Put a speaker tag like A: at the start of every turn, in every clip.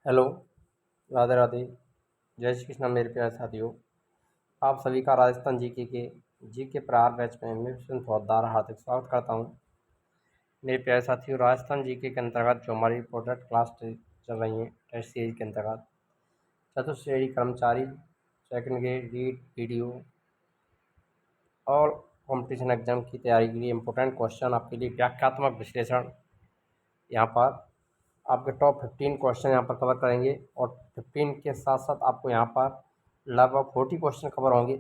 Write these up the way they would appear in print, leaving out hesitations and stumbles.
A: Hello. Radhe Radhe. जय श्री कृष्ण मेरे प्यारे साथियों। आप सभी का राजस्थान जीके प्रहार बैच में मैं विष्णु पोद्दार हार्दिक स्वागत करता हूं। मेरे प्यारे साथियों, राजस्थान जीके के अंतर्गत जो हमारी प्रोडक्ट क्लास चल रही है टेस्ट सीरीज के अंतर्गत चतुर्थ श्रेणी कर्मचारी सेकंड ग्रेड रीड वीडियो और कंपटीशन एग्जाम की तैयारी के लिए इम्पोर्टेंट क्वेश्चन आपके लिए व्याख्यात्मक विश्लेषण यहाँ पर आपके टॉप 15 क्वेश्चन यहाँ पर कवर करेंगे और 15 के साथ साथ आपको यहाँ पर लगभग 40 क्वेश्चन कवर होंगे।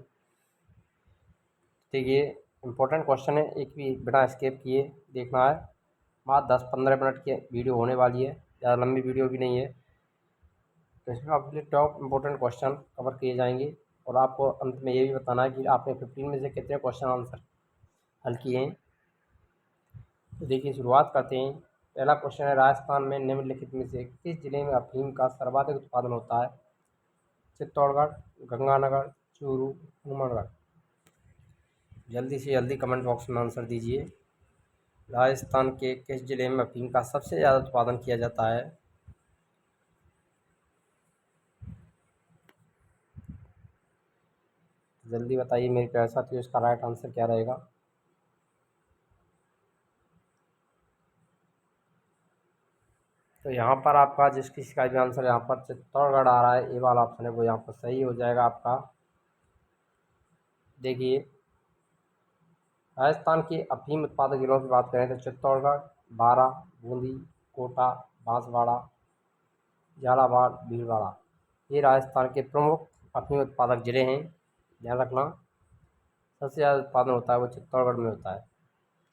A: देखिए, इम्पोर्टेंट क्वेश्चन है, एक भी बिना स्किप किए देखना है। मात्र 10-15 मिनट की वीडियो होने वाली है, ज़्यादा लंबी वीडियो भी नहीं है। तो इसमें आपके लिए टॉप इम्पोर्टेंट क्वेश्चन कवर किए जाएंगे और आपको अंत में ये भी बताना है कि आपने 15 में से कितने क्वेश्चन आंसर हल किए हैं। तो देखिए, शुरुआत करते हैं। पहला क्वेश्चन है, राजस्थान में निम्नलिखित में से किस जिले में अफीम का सर्वाधिक उत्पादन होता है? चित्तौड़गढ़, गंगानगर, चूरू, हनुमानगढ़। जल्दी से जल्दी कमेंट बॉक्स में आंसर दीजिए। राजस्थान के किस जिले में अफीम का सबसे ज़्यादा उत्पादन किया जाता है? जल्दी बताइए मेरे प्यारे साथियों, इसका राइट आंसर क्या रहेगा? तो यहाँ पर आपका जिस किसी का भी आंसर यहाँ पर चित्तौड़गढ़ आ रहा है, ए वाला ऑप्शन है, वो यहाँ पर सही हो जाएगा आपका। देखिए, राजस्थान के अफीम उत्पादक जिलों की बात करें तो चित्तौड़गढ़, बारां, बूंदी, कोटा, बांसवाड़ा, झालावाड़, भीलवाड़ा, ये राजस्थान के प्रमुख अफीम उत्पादक जिले हैं। ध्यान रखना, सबसे ज़्यादा उत्पादन होता है वो चित्तौड़गढ़ में होता है।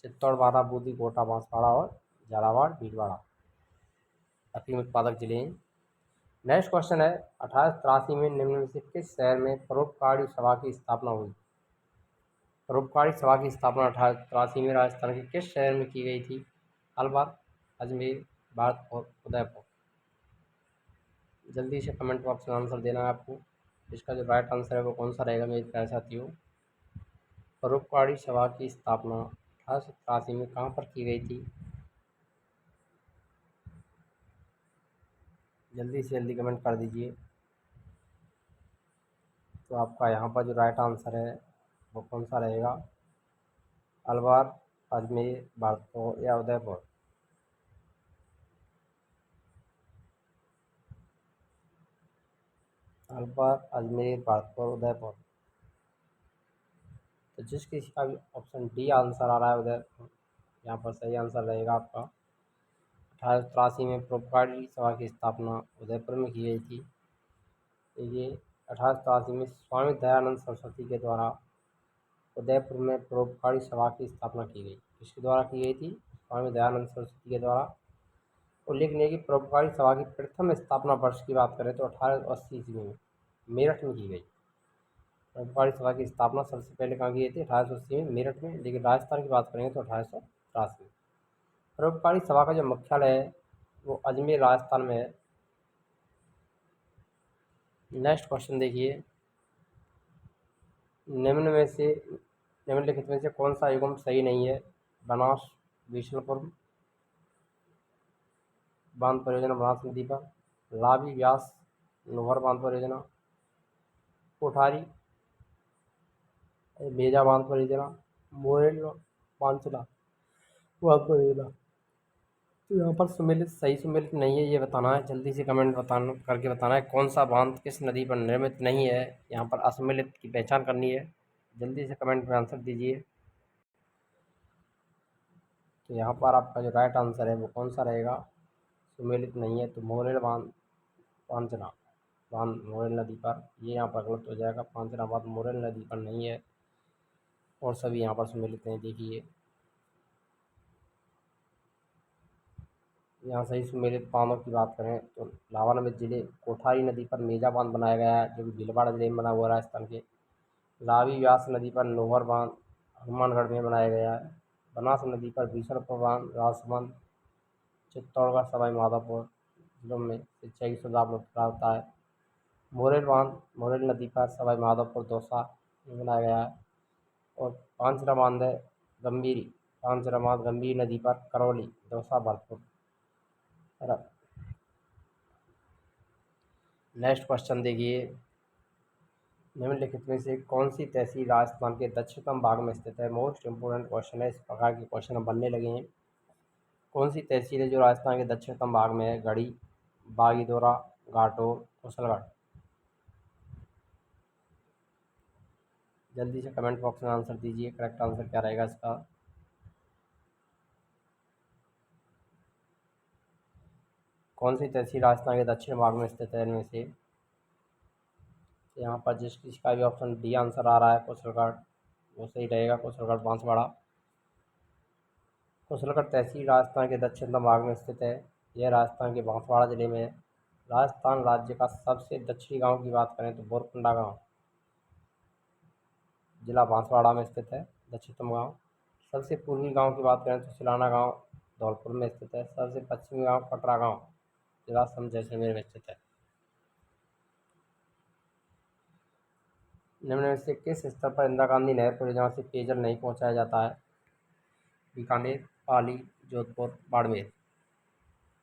A: चित्तौड़, बारां, बूंदी, कोटा, बांसवाड़ा और झालावाड़, भीलवाड़ा अफीम उत्पादक जिले हैं। नेक्स्ट क्वेश्चन है, 1883 में निम्न में से किस शहर में परोपकारी सभा की स्थापना हुई? परोपकारी सभा की स्थापना 1883 में राजस्थान के किस शहर में की गई थी? अलवर, अजमेर, भरतपुर, उदयपुर। जल्दी से कमेंट बॉक्स में आंसर देना है आपको। इसका जो राइट आंसर है वो कौन सा रहेगा मेरे प्यारे साथियों? परोपकारी सभा की स्थापना 1883 में कहाँ पर की गई थी? जल्दी से जल्दी कमेंट कर दीजिए। तो आपका यहाँ पर जो राइट आंसर है वो कौन सा रहेगा? अलवर, अजमेर, भरतपुर या उदयपुर। अलवर, अजमेर, भरतपुर, उदयपुर। तो जिस किसी का भी ऑप्शन डी आंसर आ रहा है उदयपुर, यहाँ पर सही आंसर रहेगा आपका। 1883 में परोपकारी सभा की स्थापना उदयपुर में की गई थी। ये 1883 में स्वामी दयानंद सरस्वती के द्वारा उदयपुर में परोपकारी सभा की स्थापना की गई। किसके द्वारा की गई थी? स्वामी दयानंद सरस्वती के द्वारा। उल्लेखनीय है कि परोपकारी सभा की प्रथम स्थापना वर्ष की बात करें तो 1880 ईस्वी में मेरठ में की गई। परोपकारी सभा की स्थापना सबसे पहले कहाँ की गई थी? 1880 में मेरठ में। लेकिन राजस्थान की बात करेंगे तो 1883 में। परोपकारी सभा का जो मुख्यालय है वो अजमेर राजस्थान में है। नेक्स्ट क्वेश्चन देखिए, निम्नलिखित में से कौन सा युग्म सही नहीं है? बनास, बिशनपुर बांध परियोजना बनास नदी पर, लावी व्यास लोहर बांध परियोजना, कोठारी मेजा बांध परियोजना, मोरेल पांचला बांध परियोजना। तो यहाँ पर सुमेलित सही सुमेलित नहीं है, ये बताना है। जल्दी से कमेंट बताना करके बताना है कौन सा बांध किस नदी पर निर्मित नहीं है। यहाँ पर असुमेलित की पहचान करनी है। जल्दी से कमेंट में आंसर दीजिए। तो यहाँ पर आपका जो राइट आंसर है वो कौन सा रहेगा? सुमेलित नहीं है तो मोरेल बांध पांचना बांध मोरेल नदी पर, ये यहाँ पर गलत हो जाएगा। पांचना बांध मोरेल नदी पर नहीं है और सभी यहाँ पर सुमेलित हैं। देखिए, यहाँ सही सुमेलित बांधों की बात करें तो लाहौल जिले कोठारी नदी पर मेजा बांध बनाया गया है, जो कि भीलवाड़ा जिले में बना हुआ है राजस्थान के। लावी व्यास नदी पर लोहर बांध हनुमानगढ़ में बनाया गया है। बनास नदी पर बीसलपुर बांध राजसमंद, चित्तौड़गढ़, सवाई माधोपुर जिलों में सिंचाई की सुविधा उपलब्ध होता है। मोरेल बांध मोरेल नदी पर सवाई माधोपुर दौसा में बनाया गया है। और पांचरा बांध है गंभीरी पांचरा बांध गंभीर नदी पर करौली दौसा भरतपुर। नेक्स्ट क्वेश्चन देखिए, निम्नलिखित में से कौन सी तहसील राजस्थान के दक्षिणतम भाग में स्थित है। मोस्ट इंपोर्टेंट क्वेश्चन है, इस प्रकार के क्वेश्चन अब बनने लगे हैं। कौन सी तहसील है जो राजस्थान के दक्षिणतम भाग में है। गढ़ी, बागीदोरा, घाटोल, कुशलगढ़। जल्दी से कमेंट बॉक्स में आंसर दीजिए, करेक्ट आंसर क्या रहेगा इसका। कौन सी तहसील राजस्थान के दक्षिण भाग में स्थित है इनमें से। यहाँ पर जिस किसका भी ऑप्शन डी आंसर आ रहा है कुशलगढ़, वो सही रहेगा। कुशलगढ़ बांसवाड़ा। कुशलगढ़ तहसील राजस्थान के दक्षिणतम भाग में स्थित है। यह राजस्थान के बांसवाड़ा जिले में है। राजस्थान राज्य का सबसे दक्षिणी गांव की बात करें तो बोरकुंडा गांव जिला बांसवाड़ा में स्थित है, दक्षिणतम गांव। सबसे पूर्वी गांव की बात करें तो सिलाना गांव धौलपुर में स्थित है। सबसे पश्चिमी गांव कटरा गांव जिला जैसलमेर में स्थित है। निम्न में से किस स्तर पर इंदिरा गांधी नहर परियोजना से पेयजल नहीं पहुंचाया जाता है। बीकानेर, पाली, जोधपुर, बाड़मेर।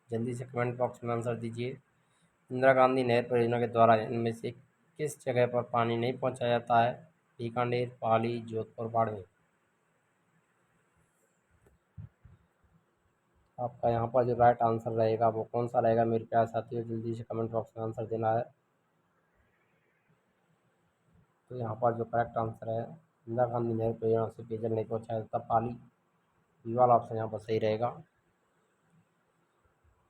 A: जल्दी से कमेंट बॉक्स में आंसर दीजिए। इंदिरा गांधी नहर परियोजना के द्वारा इनमें से किस जगह पर पानी नहीं पहुंचाया जाता है। बीकानेर, पाली, जोधपुर, बाड़मेर। आपका यहाँ पर जो राइट आंसर रहेगा वो कौन सा रहेगा मेरे प्यारे साथियों, जल्दी से कमेंट बॉक्स में आंसर देना है। तो यहाँ पर जो करेक्ट आंसर है, इंदिरा गांधी नहर परियोजना से पेयजल नहीं पहुंचाया जाता, पाली। बी वाला ऑप्शन यहाँ पर सही रहेगा।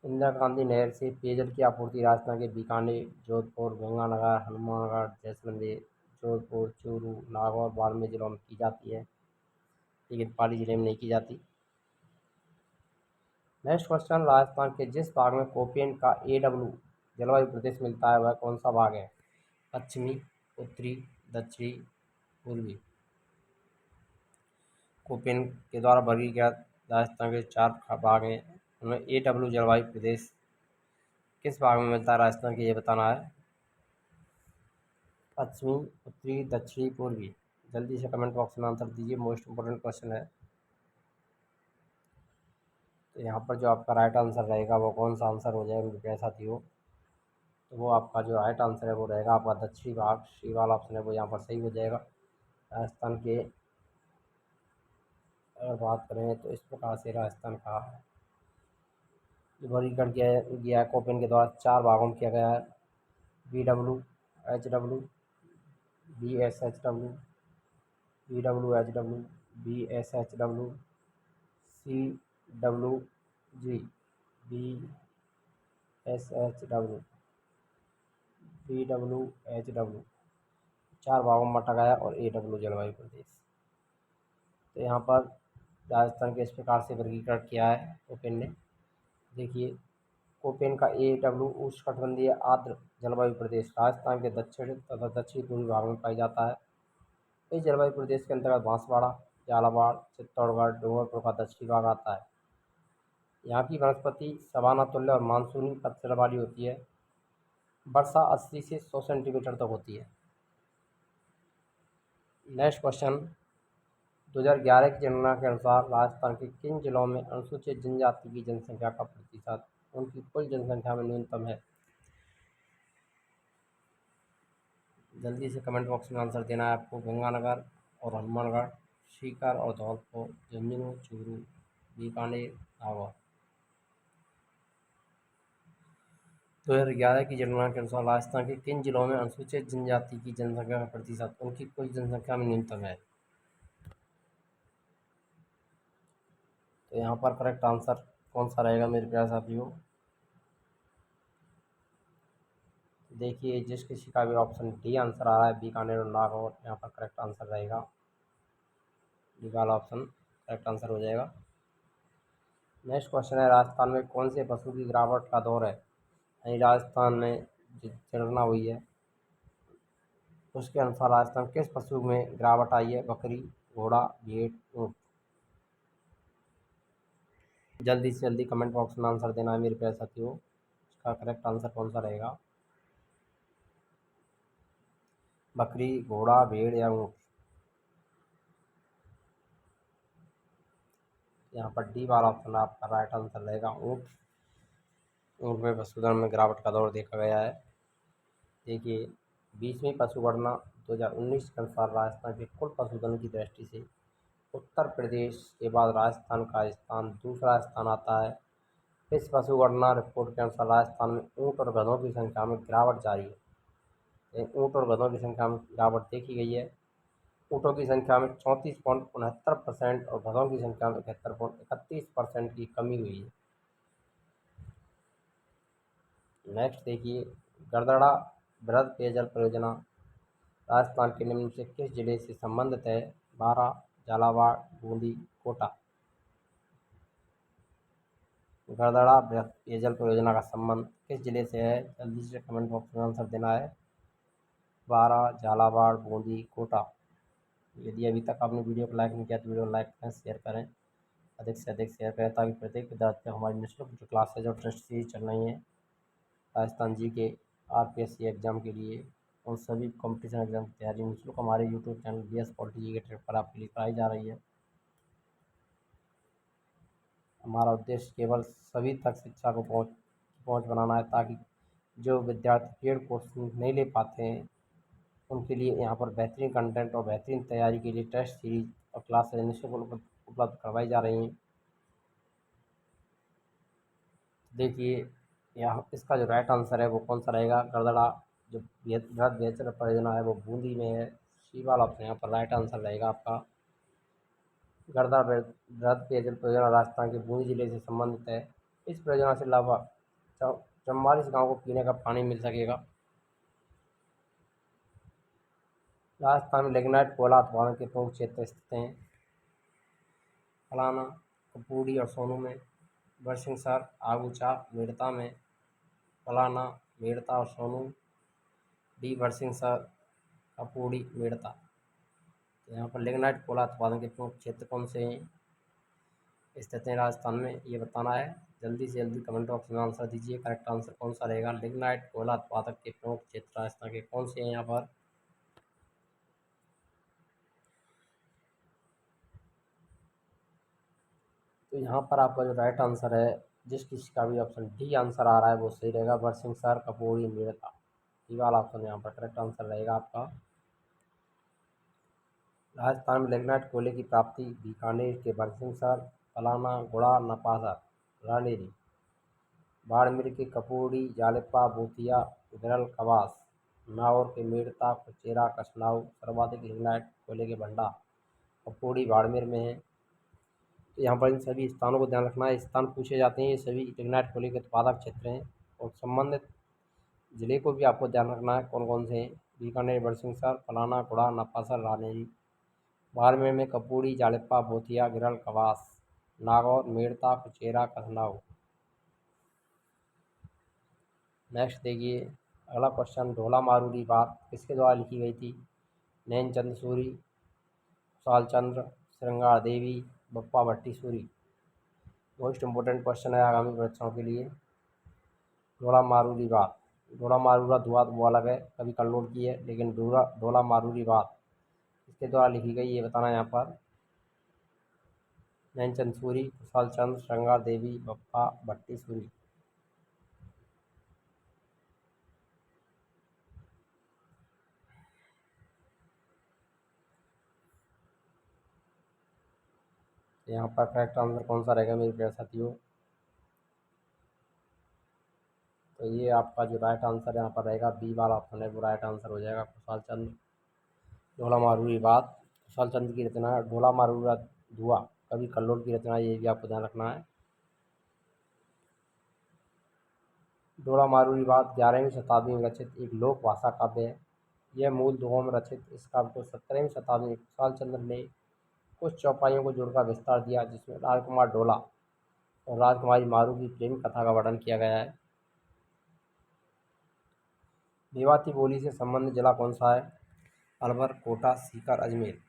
A: इंदिरा गांधी नहर से पेयजल की आपूर्ति राजस्थान के बीकानेर, जोधपुर, गंगानगर, हनुमानगढ़, जैसलमेर, जोधपुर, चूरू, नागौर, बाड़मेर जिलों में की जाती है, लेकिन पाली जिले में नहीं की जाती। नेक्स्ट क्वेश्चन, राजस्थान के जिस भाग में कोपेन का AW जलवायु प्रदेश मिलता है वह कौन सा भाग है। पश्चिमी, उत्तरी, दक्षिणी, पूर्वी। कोपेन के द्वारा वर्गीकृत राजस्थान के 4 भाग हैं, उनमें AW जलवायु प्रदेश किस भाग में मिलता है राजस्थान के, ये बताना है। पश्चिमी, उत्तरी, दक्षिणी, पूर्वी। जल्दी से कमेंट बॉक्स में आंसर दीजिए, मोस्ट इंपोर्टेंट क्वेश्चन है। तो यहाँ पर जो आपका राइट आंसर रहेगा वो कौन सा आंसर हो जाएगा मेरे प्यारे साथियों, तो वो आपका जो राइट आंसर है वो रहेगा आपका दक्षिणी भाग। सी वाला ऑप्शन है वो यहाँ पर सही हो जाएगा। राजस्थान के अगर बात करें तो इस प्रकार से राजस्थान का जो वर्गीकरण किया गया है कोपेन के द्वारा 4 भागों में किया गया है। BW, HW, BSHW, BWHW, BSHW, CWG, BSHW, BWHW। 4 भागों में बांटा गया और AW जलवायु प्रदेश। तो यहाँ पर राजस्थान के इस प्रकार से वर्गीकरण किया है कोपेन ने। देखिए, कोपेन का AW उष्णकटिबंधीय आर्द्र जलवायु प्रदेश राजस्थान के दक्षिण तथा दक्षिण पूर्वी भाग में पाई जाता है। इस जलवायु प्रदेश के अंतर्गत बांसवाड़ा, झालावाड़, चित्तौड़गढ़, डूंगरपुर का दक्षिणी भाग आता है। यहाँ की वनस्पति सवाना तुल्य और मानसूनी पतझड़ वाली होती है। वर्षा 80 से 100 सेंटीमीटर तक होती है। नेक्स्ट क्वेश्चन, 2011 की जनगणना के अनुसार राजस्थान के किन जिलों में अनुसूचित जनजाति की जनसंख्या का प्रतिशत उनकी कुल जनसंख्या में न्यूनतम है। जल्दी से कमेंट बॉक्स में आंसर देना है आपको। गंगानगर और हनुमानगढ़, सीकर और धौलपुर, झुंझुनू, चूरू, बीकानेर, नागौर। 2011 की जनगणना के अनुसार राजस्थान के किन जिलों में अनुसूचित जनजाति की जनसंख्या का प्रतिशत उनकी कुल जनसंख्या में न्यूनतम है। तो यहाँ पर करेक्ट आंसर कौन सा रहेगा मेरे प्यारे साथियों, देखिए जिस किसी का भी ऑप्शन डी आंसर आ रहा है बीकानेर और नागौर, यहाँ पर करेक्ट आंसर रहेगा। डी वाला ऑप्शन करेक्ट आंसर हो जाएगा। नेक्स्ट क्वेश्चन है, राजस्थान में कौन से पशु की गिरावट का दौर है। यानी राजस्थान में जो जनगणना हुई है उसके अनुसार राजस्थान किस पशु में गिरावट आई है। बकरी, घोड़ा, भेड़, ऊँट। जल्दी से जल्दी कमेंट बॉक्स में आंसर देना है मेरे प्यारे साथियों, इसका करेक्ट आंसर कौन सा रहेगा। बकरी, घोड़ा, भेड़ या ऊँट। यहाँ पर डी वाला ऑप्शन आपका राइट आंसर रहेगा, ऊँट। ऊँट में पशुधन में गिरावट का दौर देखा गया है। देखिए 20वीं पशुगणना 2019 के अनुसार राजस्थान के कुल पशुधन की दृष्टि से उत्तर प्रदेश के बाद राजस्थान का स्थान दूसरा स्थान आता है। इस पशुगणना रिपोर्ट के अनुसार राजस्थान में ऊँट और गधों की संख्या में गिरावट जारी है। ऊँट और गधों की संख्या में गिरावट देखी गई है। ऊँटों की संख्या में 34.69% और गधों की संख्या में 71.31% की कमी हुई है। नेक्स्ट देखिए, गड़दड़ा बृहद पेयजल परियोजना राजस्थान के निम्न से किस जिले से संबंधित है? बारा, झालावाड़, बूंदी, कोटा। गड़दड़ा बृहद पेयजल परियोजना का संबंध किस जिले से है? जल्दी से कमेंट बॉक्स में आंसर देना है। बारा, झालावाड़, बूंदी, कोटा। यदि अभी तक आपने वीडियो को लाइक नहीं किया तो वीडियो को लाइक करें, शेयर करें, अधिक से अधिक शेयर करें ताकि प्रत्येक विद्यार्थी को हमारी निःशुल्क जो क्लासेज और टेस्ट सीरीज चल रही हैं राजस्थान जी के आरपीएससी एग्ज़ाम के लिए, उन सभी कॉम्पिटिशन एग्ज़ाम की तैयारी निःशुल्क हमारे यूट्यूब चैनल BS पॉलिटी जी के ट्रिप पर आपके लिए कराई जा रही है। हमारा उद्देश्य केवल सभी तक शिक्षा को पहुँच बनाना है ताकि जो विद्यार्थी पेड कोर्स नहीं ले पाते हैं उनके लिए यहाँ पर बेहतरीन कंटेंट और बेहतरीन तैयारी के लिए टेस्ट सीरीज और क्लासेज निःशुल्क उपलब्ध करवाई जा रही हैं। देखिए यहाँ इसका जो राइट आंसर है वो कौन सा रहेगा? गड़दड़ा जो बृहद पेयजल परियोजना है वो बूंदी में है। सी वाला ऑप्शन यहाँ पर राइट आंसर रहेगा आपका। गड़दड़ा बृहद पेयजल परियोजना राजस्थान के बूंदी जिले से संबंधित है। इस परियोजना से लगभग 44 गाँव को पीने का पानी मिल सकेगा। राजस्थान में लिग्नाइट कोयला उत्पादन के प्रमुख क्षेत्र स्थित हैं। फलाना, कपूरी और सोनू में। बरसिंहसर, आगूचा, मेड़ता में। फलाना, मेड़ता और सोनू। डी बरसिंहसर, कपूरी, मेड़ता। तो यहाँ पर लिग्नाइट कोयला उत्पादन के प्रमुख क्षेत्र कौन से हैं स्थित हैं राजस्थान में, ये बताना है। जल्दी से जल्दी कमेंट बॉक्स में आंसर दीजिए। करेक्ट आंसर कौन सा रहेगा? लिग्नाइट कोयला उत्पादक के प्रमुख क्षेत्र राजस्थान के कौन से हैं यहाँ पर? तो यहाँ पर आपका जो राइट आंसर है, जिस किसी का भी ऑप्शन डी आंसर आ रहा है वो सही रहेगा। बरसिंहसर, कपूरी, मेड़ता, ये वाला ऑप्शन यहाँ पर करेक्ट आंसर रहेगा आपका। राजस्थान में लिग्नाइट कोयले की प्राप्ति बीकानेर के बरसिंहसर, फलाना, गुड़ा, नपासर, रानीरी, बाड़मेर के कपूरी, जालिपा, भूतिया, विरल, कवास, नागौर के मेड़ता, कुचेरा, कसनाऊ। सर्वाधिक लिग्नाइट कोयले के भंडार कपूरी, बाड़मेर में है। तो यहाँ पर इन सभी स्थानों को ध्यान रखना है। स्थान पूछे जाते हैं, ये सभी लिग्नाइट कोयले के उत्पादक क्षेत्र हैं और संबंधित जिले को भी आपको ध्यान रखना है कौन कौन से हैं। बीकानेर, बरसिंहसर, फलाना, गुड़ा, नपासर, रानेरी। बाड़मेर में कपूरी, जालिपा, भूतिया, गिरल, कवास। नागौर, मेड़ता, कुचेरा, कसनाऊ। नेक्स्ट देखिए अगला क्वेश्चन, ढोला मारूरी बात किसके द्वारा लिखी गई थी? नैनचंद सूरी, कुशाल चंद्र, श्रृंगार देवी, बप्पा भट्टी सूरी। मोस्ट इम्पोर्टेंट क्वेश्चन है आगामी परीक्षाओं के लिए। ढोला मारूरी बात, ढोला मारूरा धुआ तो वो अलग है, कभी कन्नौज की है, लेकिन ढोला मारूरी बात किसके द्वारा लिखी गई ये बताना है यहाँ पर। नैनचंद सूरी, कुशाल चंद्र, श्रृंगार देवी, बप्पा भट्टी सूरी। यहाँ पर करेक्ट आंसर कौन सा रहेगा मेरे प्यारे साथियों? तो ये आपका जो राइट आंसर यहाँ पर रहेगा बी वाला ऑप्शन है वो राइट आंसर हो जाएगा, कुशाल चंद्र। ढोला मारूरी बात कुशाल चंद्र की रचना है। ढोला मारूरा धुआ कवि कल्लोल की रचना है, ये भी आपको ध्यान रखना है। ढोला मारूरी बात 11वीं शताब्दी में रचित एक लोक भाषा काव्य है। यह मूल दोहों में रचित इस काव्य को 17वीं शताब्दी में कुशाल चंद्र ने कुछ चौपाइयों को जोड़कर विस्तार दिया, जिसमें राजकुमार ढोला और राजकुमारी मारू की प्रेम कथा का वर्णन किया गया है। मेवाती बोली से संबंधित जिला कौन सा है? अलवर, कोटा, सीकर, अजमेर।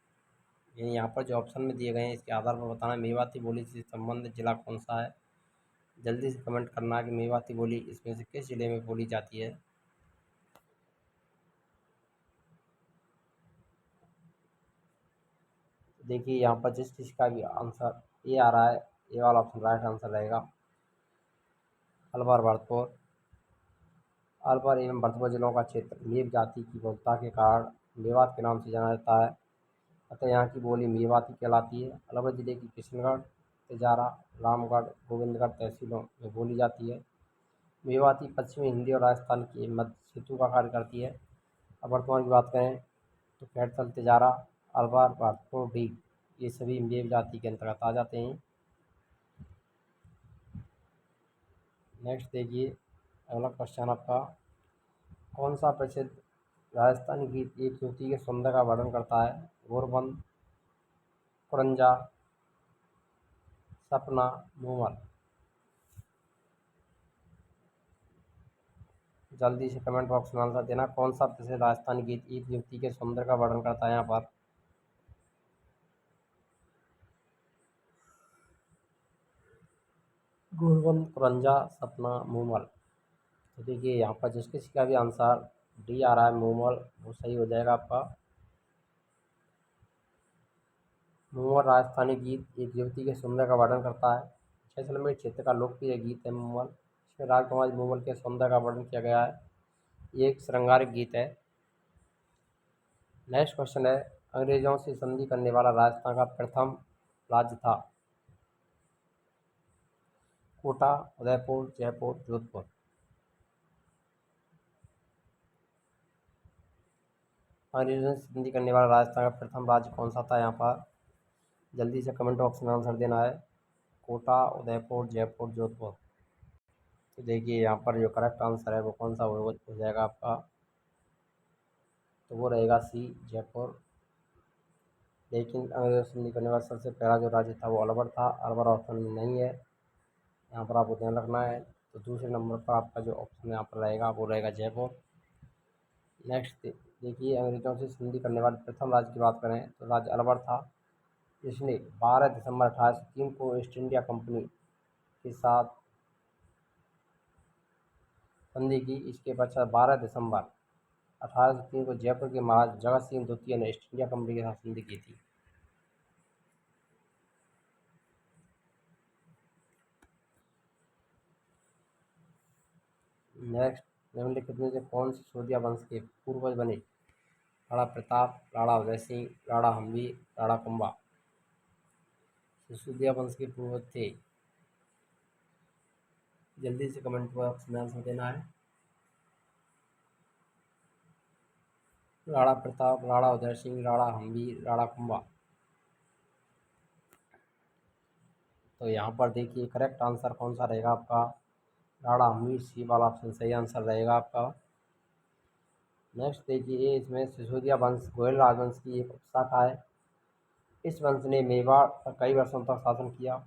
A: ये यहाँ पर जो ऑप्शन में दिए गए हैं इसके आधार पर बताना है मेवाती बोली से संबंधित जिला कौन सा है। जल्दी से कमेंट करना है कि मेवाती बोली इसमें से किस जिले में बोली जाती है। देखिए यहाँ पर जिस चीज़ का भी आंसर ये आ रहा है, ये वाला ऑप्शन राइट आंसर रहेगा। अलवर, भरतपुर, अलवर एवं भरतपुर जिलों का क्षेत्र मेव जाति की बहुलता के कारण मेवात के नाम से जाना जाता है, अतः यहाँ की बोली मेवाती कहलाती है। अलवर जिले की किशनगढ़, तिजारा, रामगढ़, गोविंदगढ़ तहसीलों में बोली जाती है। मेवाती पश्चिमी हिंदी और राजस्थान की मध्य सेतु का कार्य करती है। अब वर्तमान की बात करें तो कैथल, तिजारा, अलवर, भरतपुर, डीग ये सभी मेव जाति के अंतर्गत आ जाते हैं। नेक्स्ट देखिए अगला क्वेश्चन आपका, कौन सा प्रसिद्ध राजस्थानी गीत एक युवती के सौंदर्य का वर्णन करता है? घोरबंद, कुरंजा, सपना, मूमल। जल्दी से कमेंट बॉक्स में आंसर देना, कौन सा प्रसिद्ध राजस्थानी गीत एक युवती के सौंदर्य का वर्णन करता है यहाँ पर? घोरबंद, कुरंजा, सपना, मूमल। तो देखिए यहाँ पर जिस किसी का भी आंसर डी आ रहा है मूमल, वो सही हो जाएगा आपका। मूमल राजस्थानी गीत एक युवती के सौंदर्य का वर्णन करता है। जैसलमेर क्षेत्र का लोकप्रिय गीत है मूमल। इसमें राजकुमारी मूमल के सौंदर्य का वर्णन किया गया है। ये एक श्रृंगारिक गीत है। नेक्स्ट क्वेश्चन है, अंग्रेजों से संधि करने वाला राजस्थान का प्रथम राज्य था? कोटा, उदयपुर, जयपुर, जोधपुर। अंग्रेजों से संधि करने वाला राजस्थान का प्रथम राज्य कौन सा था यहाँ पर? जल्दी से कमेंट बॉक्स में आंसर देना है। कोटा, उदयपुर, जयपुर, जोधपुर। तो देखिए यहाँ पर जो करेक्ट आंसर है वो कौन सा हो जाएगा आपका? तो वो रहेगा सी, जयपुर। लेकिन अंग्रेजों से संधि करने वाला सबसे पहला जो राज्य था वो अलवर था। अलवर ऑप्शन में नहीं है, यहाँ पर आपको ध्यान रखना है। तो दूसरे नंबर पर आपका जो ऑप्शन यहाँ पर रहेगा वो रहेगा जयपुर। नेक्स्ट देखिए, अंग्रेजों से संधि करने वाले प्रथम राज्य की बात करें तो राज्य अलवर था। इसने 12 दिसंबर 1803 को ईस्ट इंडिया कंपनी के साथ संधि की। इसके पश्चात 12 दिसंबर 1803 को जयपुर के महाराज जगत सिंह द्वितीय ने ईस्ट इंडिया कंपनी के साथ संधि की थी। नेक्स्ट, निम्नलिखित में से कौन सिसोदिया वंश के पूर्वज बने? राणा प्रताप, राणा उदय सिंह, राणा हम्बी, राणा कुंभा। सिसोदिया वंश के पूर्वज थे। जल्दी से कमेंट बॉक्स में आंसर देना है। राणा प्रताप, राणा उदय सिंह, राणा हम्बी, राणा कुंभा। तो यहाँ पर देखिए करेक्ट आंसर कौन सा रहेगा आपका? राणा हम्बी, सी वाला ऑप्शन सही आंसर रहेगा आपका। नेक्स्ट देखिए, इसमें सिसोदिया वंश गोयल राजवंश की एक उपशाखा है। इस वंश ने मेवाड़ पर कई वर्षों तक शासन किया।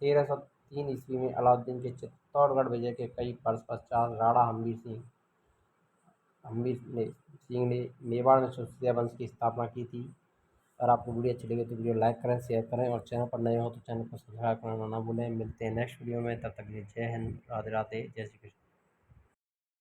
A: 1303 ईस्वी में अलाउद्दीन के चित्तौड़गढ़ विजय के कई वर्ष पश्चात राणा हम्बीर सिंह ने मेवाड़ में सिसोदिया वंश की स्थापना की थी। अगर आपको वीडियो अच्छी लगे तो वीडियो लाइक करें, शेयर करें और चैनल पर नए हो तो चैनल को सब्सक्राइब करना ना भूलें। मिलते हैं नेक्स्ट वीडियो में, तब तक के लिए जय हिंद, राधे राधे, जय श्री कृष्ण।